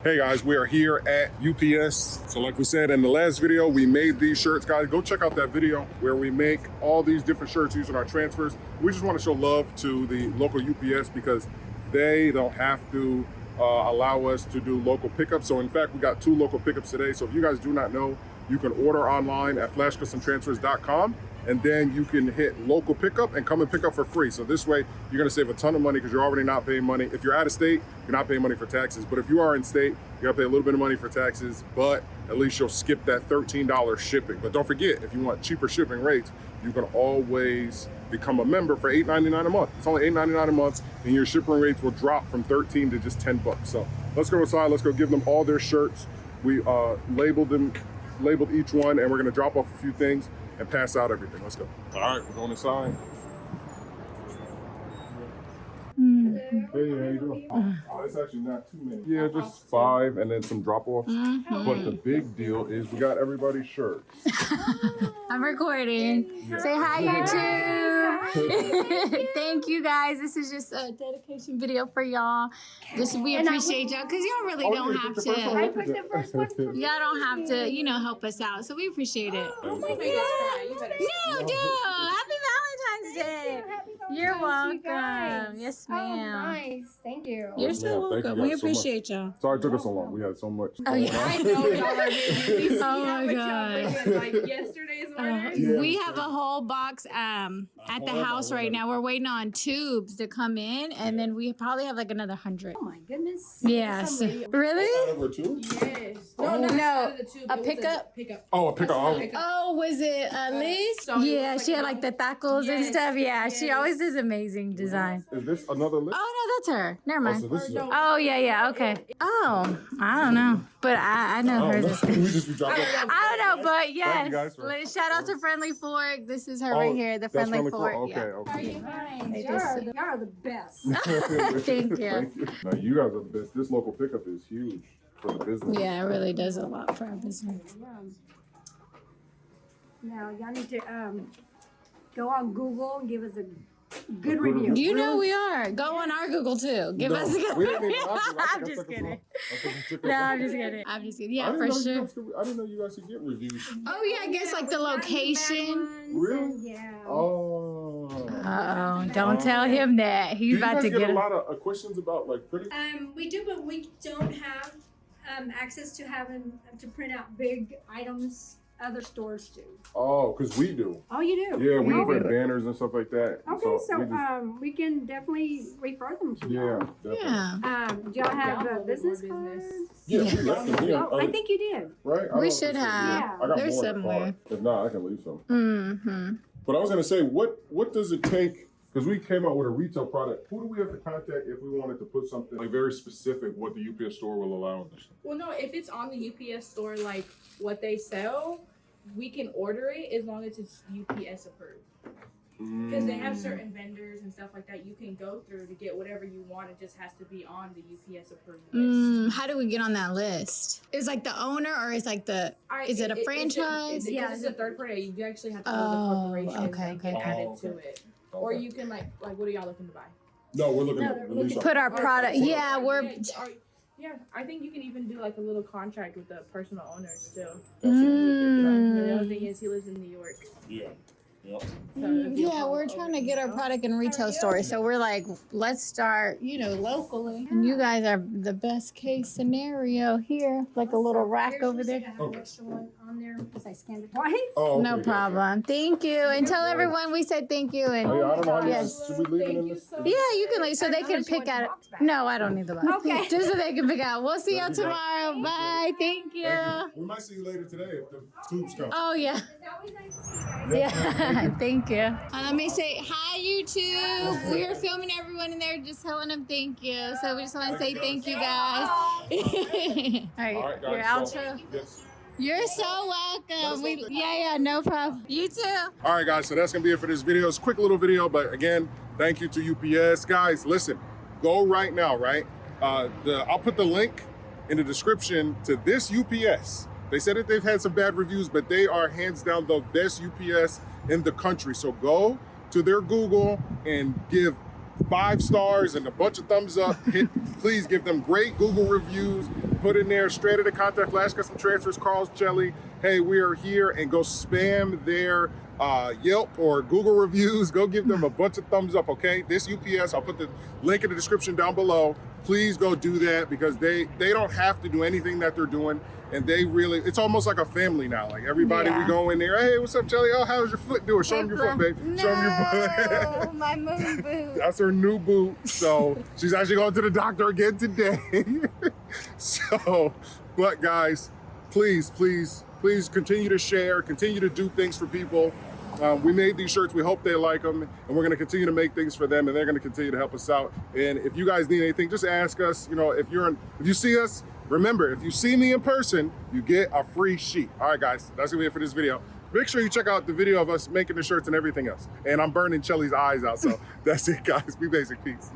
Hey guys, we are here at UPS. So like we said in the last video, we made these shirts. Guys, go check out that video where we make all these different shirts using our transfers. We just want to show love to the local UPS because they don't have to allow us to do local pickups. So in fact, we got 2 local pickups today. So if you guys do not know, you can order online at flashcustomtransfers.com and then you can hit local pickup and come and pick up for free. So this way you're gonna save a ton of money because you're already not paying money. If you're out of state, you're not paying money for taxes. But if you are in state, you gotta pay a little bit of money for taxes, but at least you'll skip that $13 shipping. But don't forget, if you want cheaper shipping rates, you can always become a member for $8.99 a month. It's only $8.99 a month and your shipping rates will drop from 13 to just 10 bucks. So let's go inside, let's go give them all their shirts. We labeled each one and we're gonna drop off a few things and pass out everything. Let's go. All right, we're going inside. Hey, how you doing? Oh, it's actually not too many. Yeah, just 5 and then some drop-offs. But the big deal is we got everybody's shirts. I'm recording. Yeah. Say hi, YouTube. Thank you guys. This is just a dedication video for y'all. We appreciate y'all because y'all really don't have to. I put the first one for y'all don't have to, help us out. So we appreciate it. Oh my God. No, dude. Happy Valentine's Day. You're welcome. Yes, ma'am. Oh, nice. Thank you. You're so welcome. We appreciate y'all. Sorry it took us so long. We had so much. Oh, yeah. I know y'all are busy. Oh my God. Like yesterday's order. We have a whole box at the house right now. We're waiting on tubes to come in, and then we probably have like another 100. Oh my goodness. Yes. Really? Over 2? Yes. No. A pickup? Oh, a pickup. Oh, was it Liz? so Yeah, like she had like the tacos and stuff. Yeah, she always does amazing design. Is this another list? Oh no, that's her. Never mind. So this is Oh yeah, okay. Oh, I don't know, but I know hers. we just be dropping. I don't know, but yes. guys for- Shout out to Friendly Fork. This is her right here, the That's Friendly Fork. Okay, Yeah. okay. Y'all are the best. Thank you. No, you guys are the best. This local pickup is huge for the business. Yeah, it really does a lot for our business. Now y'all need to go on Google and give us a good review. You know we are. Go on our Google too. Give us a good we didn't even review. have to. I'm just kidding. No, I'm just kidding. I'm just kidding. Yeah, for sure. I didn't know you guys could get reviews. Oh yeah, I guess like the location. Really? Yeah. Oh. Uh-oh, don't tell him that. He's about to get get a lot of questions about like pretty. We do, but we don't have access to to print out big items. Other stores do. Oh, because we do. Oh, you do? Yeah, we Oh, print banners and stuff like that. Okay, so we just, we can definitely refer them to you. yeah, definitely. Yeah. Do y'all have business cards? Yeah, we left them here. Oh, I think you did. Right? I We don't should know if have. Yeah. I got There's more in the car. somewhere. If not, I can leave some. Mm-hmm. But I was gonna say, what does it take? Because we came out with a retail product. Who do we have to contact if we wanted to put something like very specific what the UPS store will allow us? Well, no, if it's on the UPS store, like what they sell, we can order it as long as it's UPS approved. Because they have certain vendors and stuff like that you can go through to get whatever you want. It just has to be on the UPS approved list. How do we get on that list? Is like the owner or is like the is it a franchise? Yeah, it's a third party. You actually have to go to the corporation and get added to it. Or you can like what are y'all looking to buy? No, we're looking to release Put our product. Yeah, we're. Yeah, I think you can even do like a little contract with the personal owner still. The other thing is he lives in New York. Yeah. Yep. Yeah, we're trying to get our product in retail stores. So we're like, let's start, locally. And you guys are the best case scenario here. Like a little rack over there. I have an extra one on there because I scanned it Twice? Oh, No problem. Thank you. And tell everyone we said thank you. And Oh, yeah, I don't know how yes. should we leave it in this? Yeah, you can leave so they can pick out. No, I don't need the box. Okay. Just so they can pick out. We'll see y'all tomorrow. Bye. Thank you. Thank you. We might see you later today if the tubes come. Oh, yeah. It's always nice to see you guys. Yeah, thank you. Let me say hi, YouTube. We are filming everyone and they're just telling them thank you. So we just want to say thank you, guys. All right, All right, guys. your outro. Yes. You're so welcome. Yeah, no problem. You too. All right, guys, so that's gonna be it for this video. It's a quick little video, but again, thank you to UPS. Guys, listen, go right now, right? I'll put the link in the description to this UPS. They said that they've had some bad reviews, but they are hands down the best UPS in the country. So go to their Google and give 5 stars and a bunch of thumbs up. Please give them great Google reviews. Put in there straight at the contact Flash Custom Transfers, Carl's Jelly. Hey, we are here, and go spam their Yelp or Google reviews. Go give them a bunch of thumbs up, okay? This UPS, I'll put the link in the description down below. Please go do that, because they don't have to do anything that they're doing. And they really, it's almost like a family now. Like everybody, we go in there, hey, what's up, Jelly? Oh, how's your foot doing? Show them your foot, babe. No, Show them your foot. my moon boot. That's her new boot. So she's actually going to the doctor again today. So, but guys, please continue to share, continue to do things for people. We made these shirts. We hope they like them, and we're going to continue to make things for them, and they're going to continue to help us out. And if you guys need anything, just ask us. You know, if you see us, remember, if you see me in person, you get a free sheet. All right, guys, that's gonna be it for this video. Make sure you check out the video of us making the shirts and everything else. And I'm burning Shelly's eyes out, so that's it, guys. Be basic. Peace.